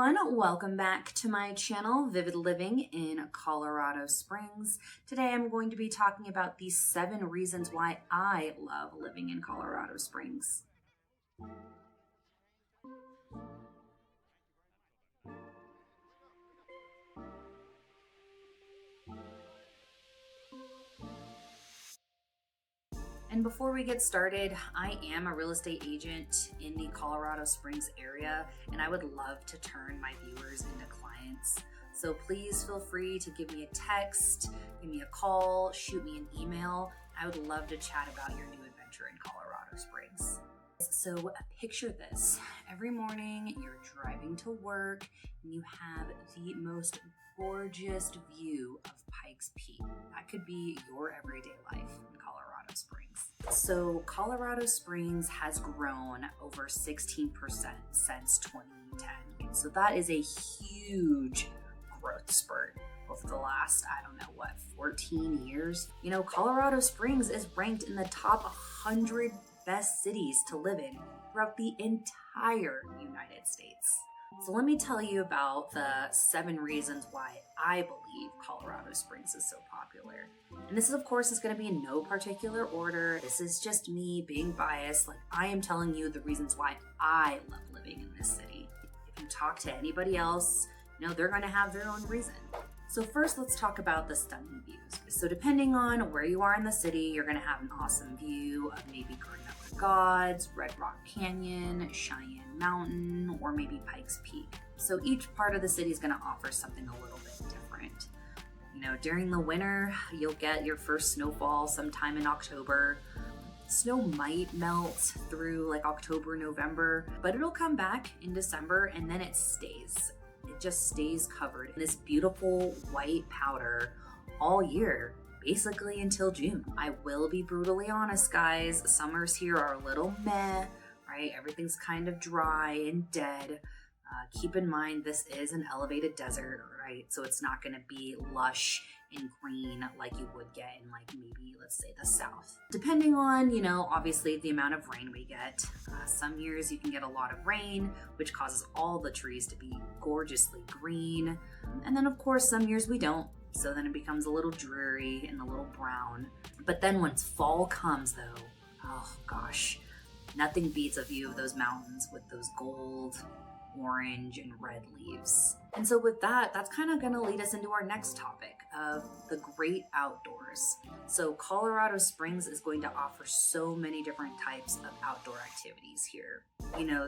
everyone, welcome back to my channel, Vivid Living in Colorado Springs. Today I'm going to be talking about the 7 reasons why I love living in Colorado Springs. And before we get started, I am a real estate agent in the Colorado Springs area, and I would love to turn my viewers into clients. So please feel free to give me a text, give me a call, shoot me an email. I would love to chat about your new adventure in Colorado Springs. So picture this. Every morning you're driving to work and you have the most gorgeous view of Pikes Peak. That could be your everyday life in Colorado Springs. So Colorado Springs has grown over 16% since 2010. So that is a huge growth spurt over the last, 14 years. You know, Colorado Springs is ranked in the top 100 best cities to live in throughout the entire United States. So let me tell you about the 7 reasons why I believe Colorado Springs is so popular. And this is, of course, is going to be in no particular order. This is just me being biased. Like, I am telling you the reasons why I love living in this city. If you talk to anybody else, they're going to have their own reason. So first, let's talk about the stunning views. So depending on where you are in the city, you're going to have an awesome view of maybe Green Up the Gods, Red Rock Canyon, Cheyenne Mountain, or maybe Pikes Peak. So each part of the city is going to offer something a little bit different. During the winter, you'll get your first snowfall sometime in October. Snow might melt through like October, November, but it'll come back in December and then it stays. It just stays covered in this beautiful white powder all year, basically until June. I will be brutally honest, guys. Summers here are a little meh, right? Everything's kind of dry and dead. Keep in mind, this is an elevated desert, right? So it's not going to be lush and green like you would get in like maybe, let's say, the south. Depending on, obviously the amount of rain we get. Some years you can get a lot of rain, which causes all the trees to be gorgeously green. And then of course, some years we don't. So then it becomes a little dreary and a little brown. But then once fall comes though, oh gosh, nothing beats a view of those mountains with those gold, orange, and red leaves. And so with that, that's kind of going to lead us into our next topic of the great outdoors. So Colorado Springs is going to offer so many different types of outdoor activities here.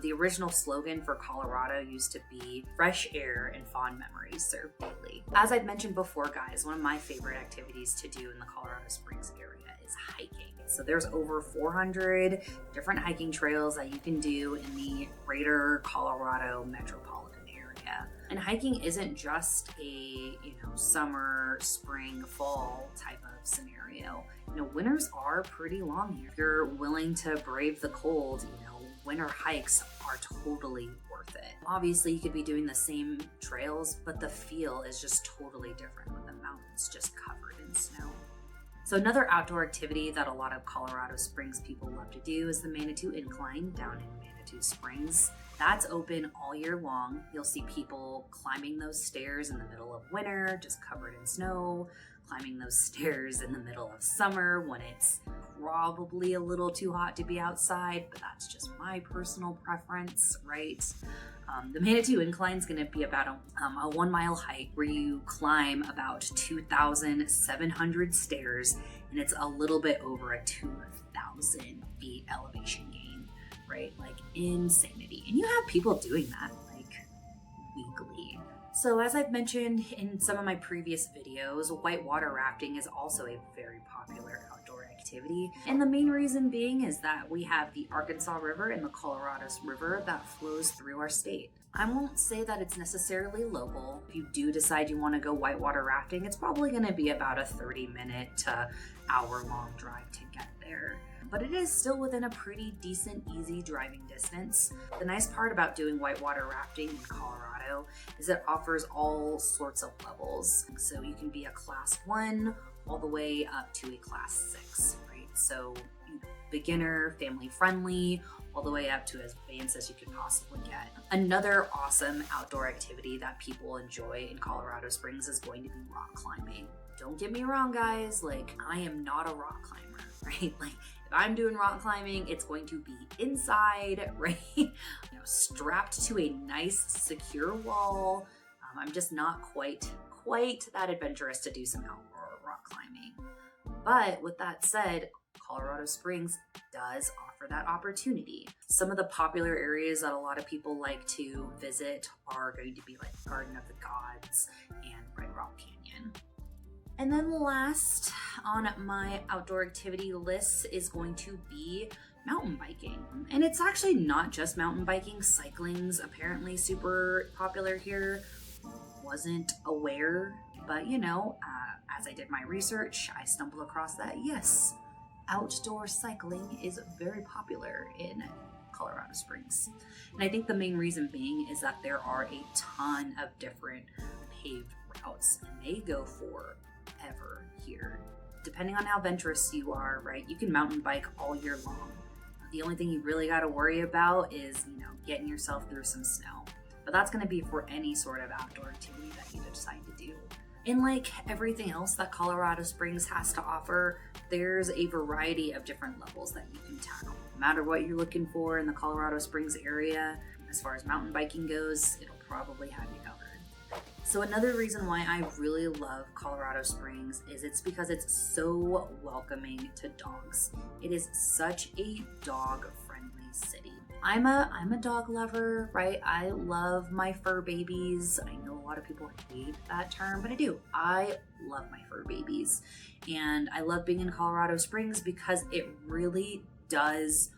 The original slogan for Colorado used to be fresh air and fond memories served daily. As I've mentioned before, guys, one of my favorite activities to do in the Colorado Springs area is hiking. So there's over 400 different hiking trails that you can do in the greater Colorado metropolitan area. And hiking isn't just a, summer, spring, fall type of scenario. Winters are pretty long here. If you're willing to brave the cold, winter hikes are totally worth it. Obviously, you could be doing the same trails, but the feel is just totally different with the mountains just covered in snow. So another outdoor activity that a lot of Colorado Springs people love to do is the Manitou Incline down in Manitou Springs. That's open all year long. You'll see people climbing those stairs in the middle of winter, just covered in snow, climbing those stairs in the middle of summer when it's probably a little too hot to be outside, but that's just my personal preference, right? The Manitou Incline is going to be about a 1 mile hike where you climb about 2,700 stairs, and it's a little bit over a 2,000 feet elevation gain, right? Like insanity. And you have people doing that like weekly. So as I've mentioned in some of my previous videos, whitewater rafting is also a very popular outdoor activity. And the main reason being is that we have the Arkansas River and the Colorado River that flows through our state. I won't say that it's necessarily local. If you do decide you want to go whitewater rafting, it's probably going to be about a 30-minute to hour-long drive to get there. But it is still within a pretty decent, easy driving distance. The nice part about doing whitewater rafting in Colorado is it offers all sorts of levels. So you can be a class 1 all the way up to a class 6, right? So beginner, family friendly, all the way up to as advanced as you can possibly get. Another awesome outdoor activity that people enjoy in Colorado Springs is going to be rock climbing. Don't get me wrong, guys, like I am not a rock climber, right? Like if I'm doing rock climbing, it's going to be inside, right? Strapped to a nice secure wall. I'm just not quite that adventurous to do some outdoor rock climbing. But with that said, Colorado Springs does offer that opportunity. Some of the popular areas that a lot of people like to visit are going to be like Garden of the Gods and Red Rock Canyon. And then last on my outdoor activity list is going to be mountain biking. And it's actually not just mountain biking. Cycling's apparently super popular here. Wasn't aware, but as I did my research, I stumbled across that, yes, outdoor cycling is very popular in Colorado Springs. And I think the main reason being is that there are a ton of different paved routes and they go forever here. Depending on how venturous you are, right, you can mountain bike all year long. The only thing you really got to worry about is, getting yourself through some snow. But that's going to be for any sort of outdoor activity that you decide to do. And like everything else that Colorado Springs has to offer, there's a variety of different levels that you can tackle. No matter what you're looking for in the Colorado Springs area, as far as mountain biking goes, it'll probably have you covered. So another reason why I really love Colorado Springs is it's because it's so welcoming to dogs. It is such a dog-friendly city. I'm a dog lover, right? I love my fur babies. I know a lot of people hate that term, but I do. I love my fur babies. And I love being in Colorado Springs because it really does,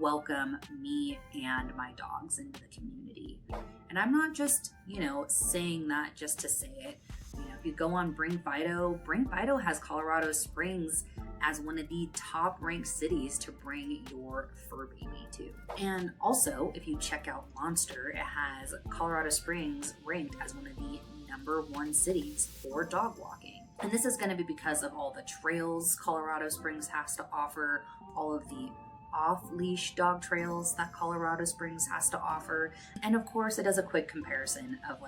welcome me and my dogs into the community. And I'm not just, saying that just to say it. If you go on Bring Fido has Colorado Springs as one of the top ranked cities to bring your fur baby to. And also, if you check out Monster, it has Colorado Springs ranked as one of the #1 cities for dog walking. And this is going to be because of all the trails Colorado Springs has to offer, all of the off-leash dog trails that Colorado Springs has to offer. And of course, it does a quick comparison of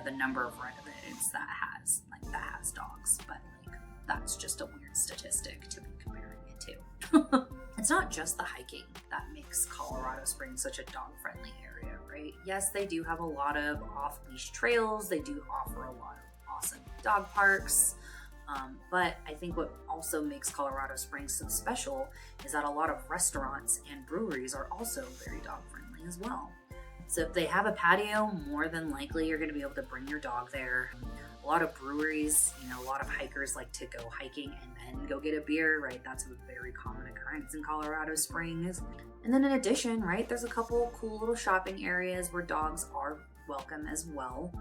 the number of residents that has dogs, but that's just a weird statistic to be comparing it to. It's not just the hiking that makes Colorado Springs such a dog-friendly area, right? Yes, they do have a lot of off-leash trails. They do offer a lot of awesome dog parks. But I think what also makes Colorado Springs so special is that a lot of restaurants and breweries are also very dog-friendly as well. So if they have a patio, more than likely you're going to be able to bring your dog there. A lot of breweries, a lot of hikers like to go hiking and then go get a beer, right? That's a very common occurrence in Colorado Springs. And then in addition, right, there's a couple cool little shopping areas where dogs are welcome as well.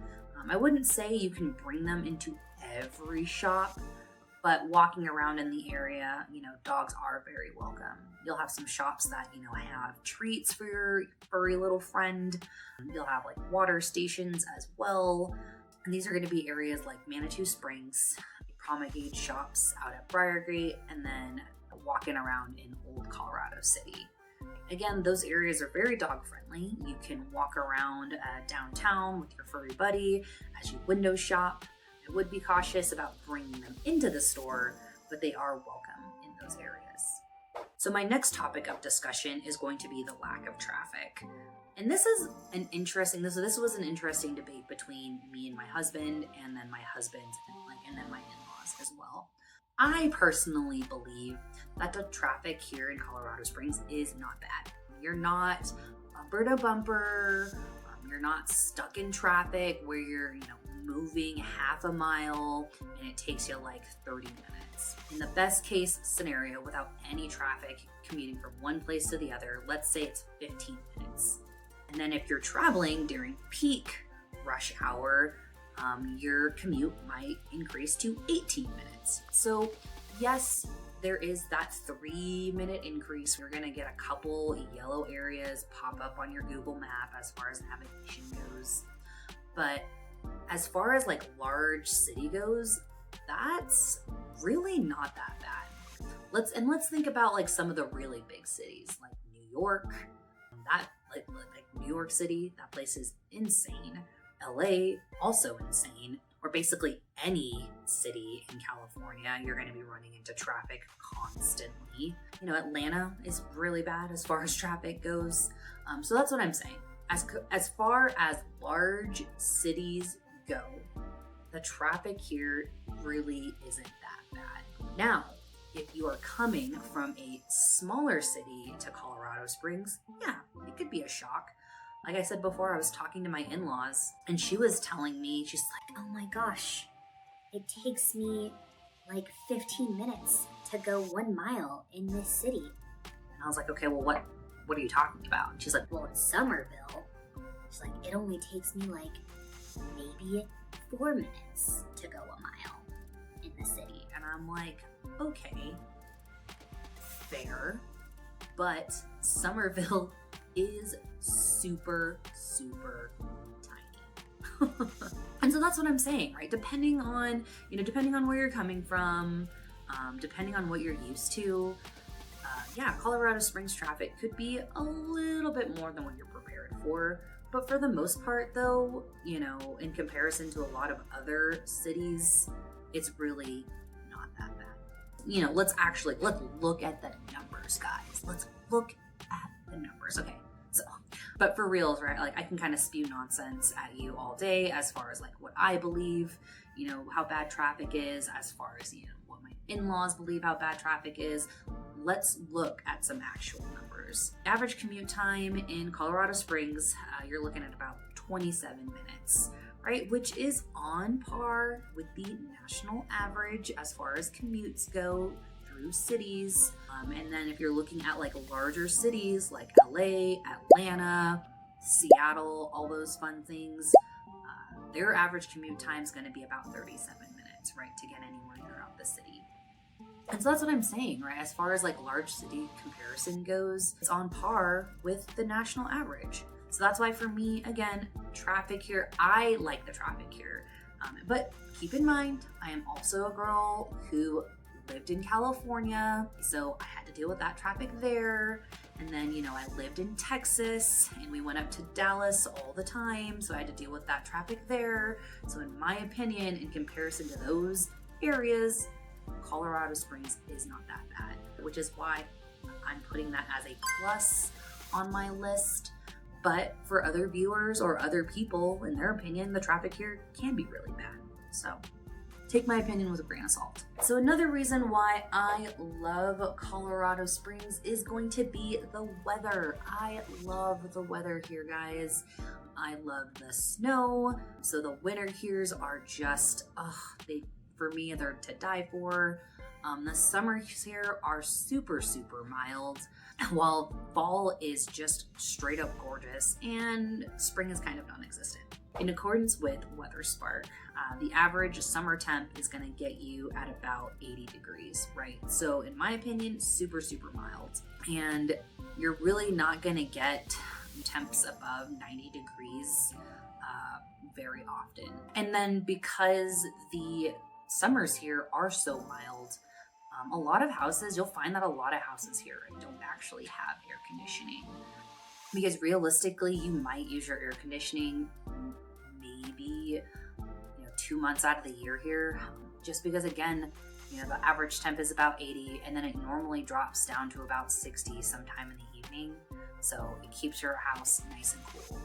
I wouldn't say you can bring them into every shop, but walking around in the area, dogs are very welcome. You'll have some shops that, have treats for your furry little friend. You'll have water stations as well. And these are going to be areas like Manitou Springs, Promulgate shops out at Briargate, and then walking around in Old Colorado City. Again, those areas are very dog friendly. You can walk around downtown with your furry buddy as you window shop. I would be cautious about bringing them into the store, but they are welcome in those areas. So my next topic of discussion is going to be the lack of traffic. And this was an interesting debate between me and my husband, and then my husband's, and then my in-laws as well. I personally believe that the traffic here in Colorado Springs is not bad. You're not bumper to bumper. You're not stuck in traffic where you're, moving half a mile and it takes you 30 minutes. In the best case scenario, without any traffic, commuting from one place to the other, let's say it's 15 minutes. And then if you're traveling during peak rush hour, your commute might increase to 18 minutes. So yes, there is that 3-minute increase. We're gonna get a couple yellow areas pop up on your Google map as far as navigation goes. But as far as large city goes, that's really not that bad. Let's think about like some of the really big cities like New York. That like New York City, that place is insane. LA, also insane. Or basically any city in California, you're going to be running into traffic constantly. You know, Atlanta is really bad as far as traffic goes. So that's what I'm saying. As far as large cities go, the traffic here really isn't that bad. Now, if you are coming from a smaller city to Colorado Springs, yeah, it could be a shock. Like I said before, I was talking to my in-laws and she was telling me, she's like, oh my gosh, it takes me like 15 minutes to go 1 mile in this city. And I was like, okay, well, what are you talking about? And she's like, well, in Somerville, she's like, it only takes me like maybe 4 minutes to go 1 mile in the city. And I'm like, okay, fair, but Somerville is super tiny. And so that's what I'm saying, right? Depending on where you're coming from, depending on what you're used to, yeah, Colorado Springs traffic could be a little bit more than what you're prepared for. But for the most part though, you know, in comparison to a lot of other cities, it's really not that bad. You know, let's look at the numbers, guys. Let's look at the numbers. Okay. So, but for reals, right? Like I can kind of spew nonsense at you all day as far as like what I believe, you know, how bad traffic is, as far as, you know, what my in-laws believe how bad traffic is. Let's look at some actual numbers. Average commute time in Colorado Springs, you're looking at about 27 minutes, right? Which is on par with the national average as far as commutes go through cities. And then if you're looking at like larger cities like LA, Atlanta, Seattle, all those fun things, their average commute time is going to be about 37 minutes, right, to get anywhere throughout the city. And so that's what I'm saying, right? As far as like large city comparison goes, it's on par with the national average. So that's why for me, again, traffic here, I like the traffic here. But keep in mind, I am also a girl who lived in California, so I had to deal with that traffic there. And then, you know, I lived in Texas and we went up to Dallas all the time, so I had to deal with that traffic there. So in my opinion, in comparison to those areas, Colorado Springs is not that bad, which is why I'm putting that as a plus on my list. But for other viewers or other people, in their opinion, the traffic here can be really bad. So take my opinion with a grain of salt. So another reason why I love Colorado Springs is going to be the weather. I love the weather here, guys. I love the snow. So the winter here's are just, for me, they're to die for. The summers here are super mild, while fall is just straight up gorgeous and spring is kind of non-existent. In accordance with WeatherSpark, the average summer temp is going to get you at about 80 degrees, right? So in my opinion, super mild. And you're really not going to get temps above 90 degrees very often. And then because the summers here are so mild, a lot of houses, you'll find that a lot of houses here don't actually have air conditioning. Because realistically, you might use your air conditioning maybe 2 months out of the year here, just because again, the average temp is about 80 and then it normally drops down to about 60 sometime in the evening. So it keeps your house nice and cool.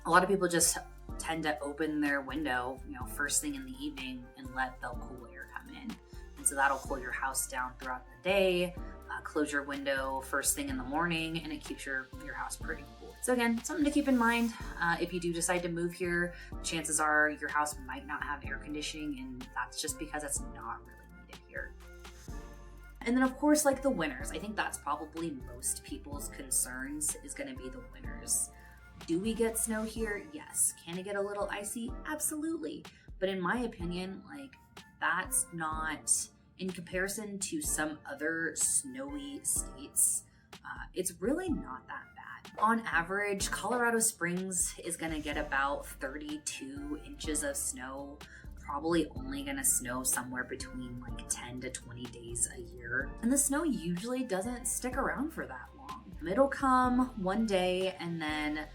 A lot of people just tend to open their window, first thing in the evening and let the cool air come in. And so that'll cool your house down throughout the day. Close your window first thing in the morning and it keeps your house pretty cool. So again, something to keep in mind. If you do decide to move here, chances are your house might not have air conditioning, and that's just because it's not really needed here. And then of course, like the winters, I think that's probably most people's concerns is going to be the winters. Do we get snow here? Yes. Can it get a little icy? Absolutely. But in my opinion, that's not, in comparison to some other snowy states, it's really not that bad. On average, Colorado Springs is gonna get about 32 inches of snow probably only going to snow somewhere between like 10 to 20 days a year. And the snow usually doesn't stick around for that long. It'll come one day and then,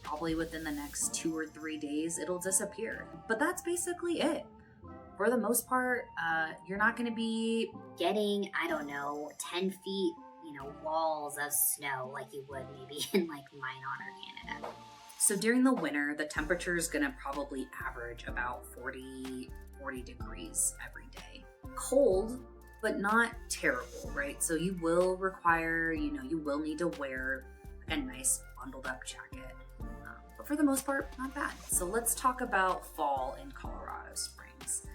probably within the next 2 or 3 days, it'll disappear. But that's basically it. For the most part, you're not going to be getting, 10 feet, walls of snow like you would maybe in like Minot or Canada. So during the winter, the temperature is going to probably average about 40 degrees every day. Cold, but not terrible, right? So you will require, you will need to wear a nice bundled up jacket. But for the most part, not bad. So let's talk about fall in Colorado Springs.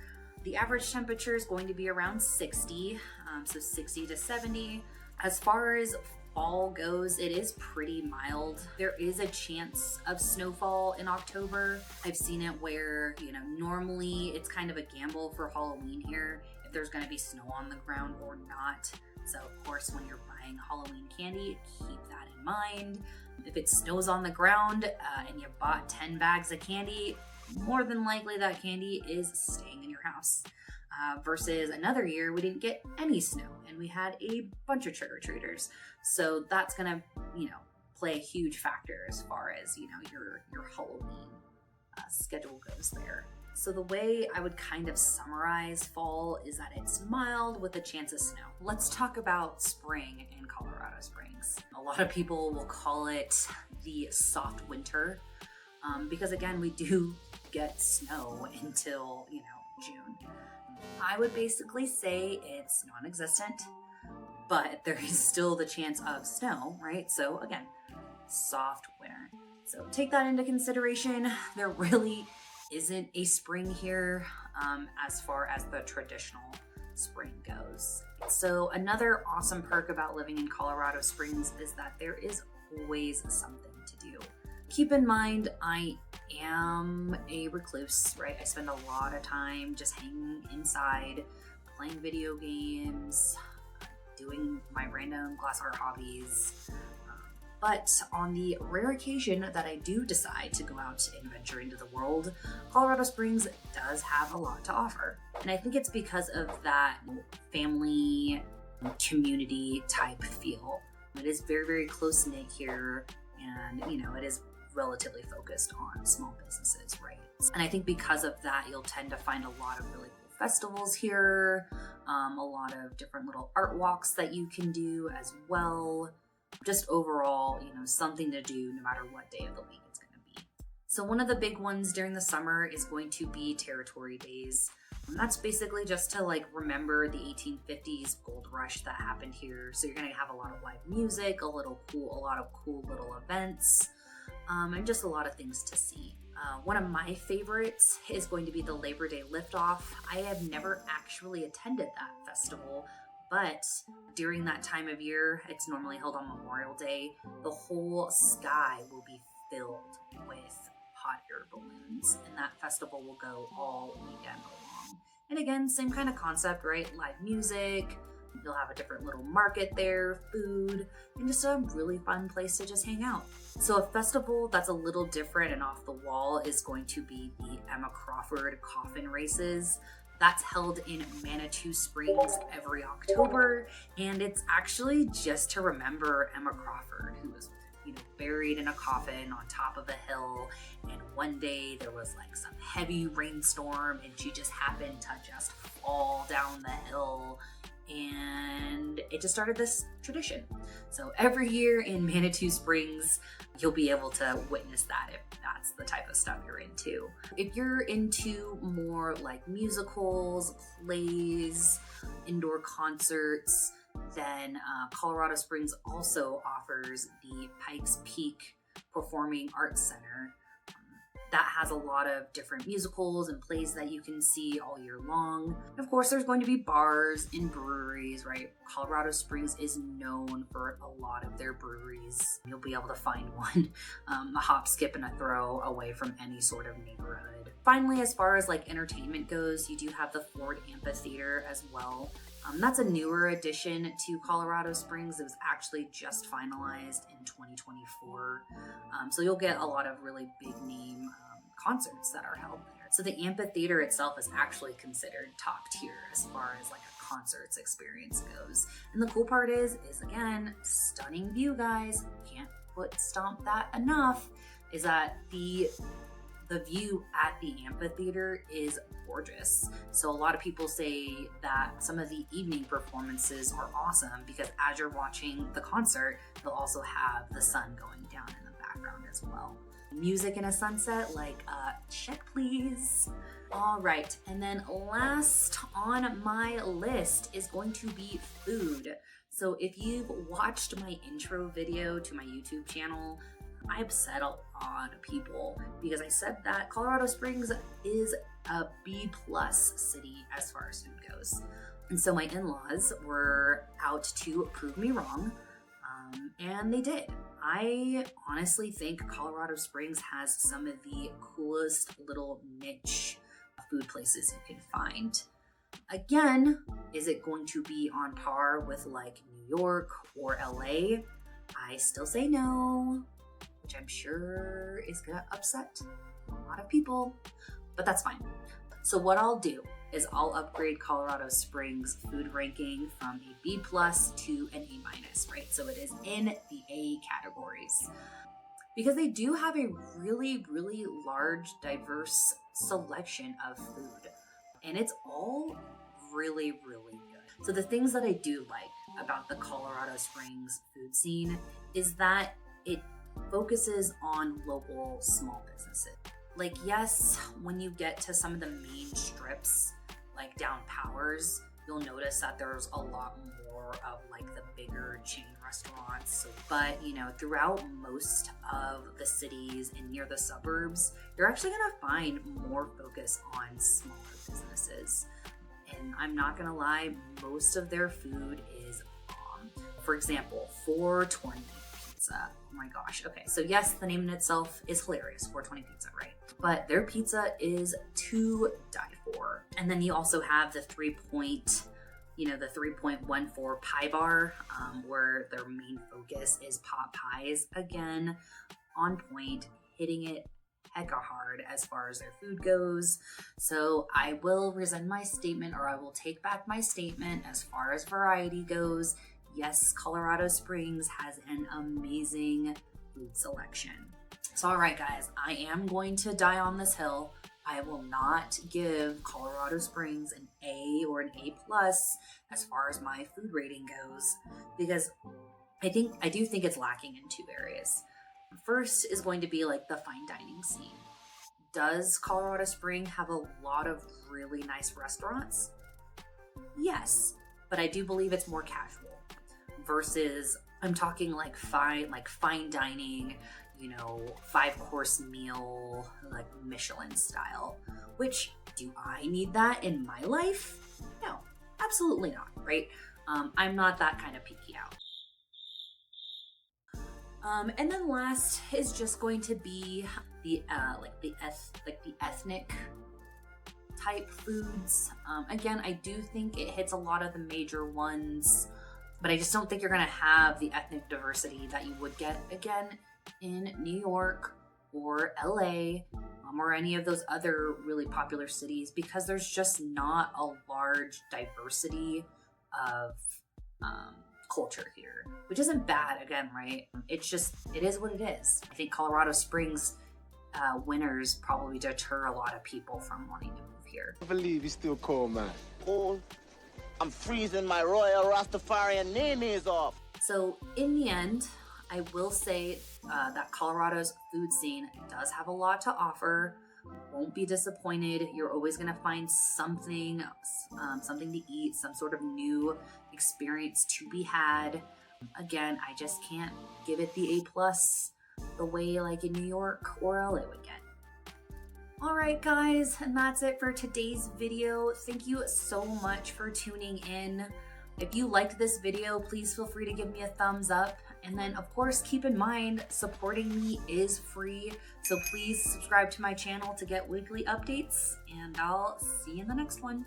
The average temperature is going to be around 60, so 60 to 70. As far as fall goes, it is pretty mild. There is a chance of snowfall in October. I've seen it where, normally it's kind of a gamble for Halloween here if there's going to be snow on the ground or not. So of course, when you're buying Halloween candy, keep that in mind. If it snows on the ground and you bought 10 bags of candy, more than likely that candy is staying in your house. Versus another year, we didn't get any snow and we had a bunch of trick-or-treaters. So that's gonna, play a huge factor as far as, your Halloween schedule goes there. So the way I would kind of summarize fall is that it's mild with a chance of snow. Let's talk about spring in Colorado Springs. A lot of people will call it the soft winter because again, we do get snow until, June. I would basically say it's non-existent, but there is still the chance of snow, right? So again, soft winter. So take that into consideration. There really isn't a spring here as far as the traditional spring goes. So another awesome perk about living in Colorado Springs is that there is always something to do. Keep in mind, I am a recluse, right? I spend a lot of time just hanging inside, playing video games, doing my random glass art hobbies. But on the rare occasion that I do decide to go out and venture into the world, Colorado Springs does have a lot to offer. And I think it's because of that family community type feel. It is very, very close-knit here, and it is relatively focused on small businesses, right? And I think because of that, you'll tend to find a lot of really cool festivals here, a lot of different little art walks that you can do as well. Just overall, something to do no matter what day of the week it's going to be. So one of the big ones during the summer is going to be Territory Days. And that's basically just to remember the 1850s gold rush that happened here. So you're going to have a lot of live music, a lot of cool little events, and just a lot of things to see. One of my favorites is going to be the Labor Day Liftoff. I have never actually attended that festival, but during that time of year, it's normally held on Memorial Day, the whole sky will be filled with hot air balloons, and that festival will go all weekend long. And again, same kind of concept, right? Live music, you'll have a different little market there, food, and just a really fun place to just hang out. So a festival that's a little different and off the wall is going to be the Emma Crawford Coffin Races. That's held in Manitou Springs every October, and it's actually just to remember Emma Crawford, who was, buried in a coffin on top of a hill, and one day there was some heavy rainstorm, and she just happened to just fall down the hill, and it just started this tradition. So every year in Manitou Springs, you'll be able to witness that if that's the type of stuff you're into. If you're into more musicals, plays, indoor concerts, then Colorado Springs also offers the Pikes Peak Performing Arts Center. That has a lot of different musicals and plays that you can see all year long. Of course, there's going to be bars and breweries, right? Colorado Springs is known for a lot of their breweries. You'll be able to find one a hop, skip, and a throw away from any sort of neighborhood. Finally, as far as entertainment goes, you do have the Ford Amphitheater as well. That's a newer addition to Colorado Springs. It was actually just finalized in 2024. So you'll get a lot of really big name concerts that are held there. So the amphitheater itself is actually considered top tier as far as like a concerts experience goes. And the cool part is again, stunning view, guys. Can't stomp that enough, is that the view at the amphitheater is gorgeous. So a lot of people say that some of the evening performances are awesome because as you're watching the concert, they'll also have the sun going down in the background as well. Music in a sunset, like check please. All right, and then last on my list is going to be food. So if you've watched my intro video to my YouTube channel, I upset a lot of people because I said that Colorado Springs is a B+ city as far as food goes. And so my in-laws were out to prove me wrong, and they did. I honestly think Colorado Springs has some of the coolest little niche food places you can find. Again, is it going to be on par with like New York or LA? I still say no, which I'm sure is gonna upset a lot of people, but that's fine. So what I'll do is I'll upgrade Colorado Springs food ranking from a B+ to an A-, right? So it is in the A categories because they do have a really, really large, diverse selection of food, and it's all really, really good. So the things that I do like about the Colorado Springs food scene is that it focuses on local small businesses. Like, yes, when you get to some of the main strips, like down Powers, you'll notice that there's a lot more of like the bigger chain restaurants. But, you know, throughout most of the cities and near the suburbs, you're actually gonna find more focus on smaller businesses. And I'm not gonna lie, most of their food is bomb. For example, 420 pizza. Oh my gosh. Okay, so yes, the name in itself is hilarious, 420 pizza, right? But their pizza is to die for. And then you also have the 3.14 pie bar, where their main focus is pot pies. Again, on point, hitting it hecka hard as far as their food goes. So I will rescind my statement, or I will take back my statement as far as variety goes. Yes, Colorado Springs has an amazing food selection. So all right, guys, I am going to die on this hill. I will not give Colorado Springs an A or an A+ as far as my food rating goes, because I do think it's lacking in two areas. First is going to be like the fine dining scene. Does Colorado Springs have a lot of really nice restaurants? Yes, but I do believe it's more casual versus I'm talking like fine dining, 5-course meal, like Michelin style. Which, do I need that in my life? No, absolutely not, right? I'm not that kind of picky out. And then last is just going to be the ethnic type foods. Again, I do think it hits a lot of the major ones, but I just don't think you're gonna have the ethnic diversity that you would get again in New York or LA, or any of those other really popular cities, because there's just not a large diversity of culture here, which isn't bad, again, right? It is what it is. I think Colorado Springs winters probably deter a lot of people from wanting to move here. I believe he's still cold, man. Cold? I'm freezing my Royal Rastafarian name-is off. So in the end, I will say that Colorado's food scene does have a lot to offer. Won't be disappointed. You're always gonna find something to eat, some sort of new experience to be had. Again, I just can't give it the A+ the way like in New York or LA would get. All right, guys, and that's it for today's video. Thank you so much for tuning in. If you liked this video, please feel free to give me a thumbs up. And then, of course, keep in mind, supporting me is free. So please subscribe to my channel to get weekly updates, and I'll see you in the next one.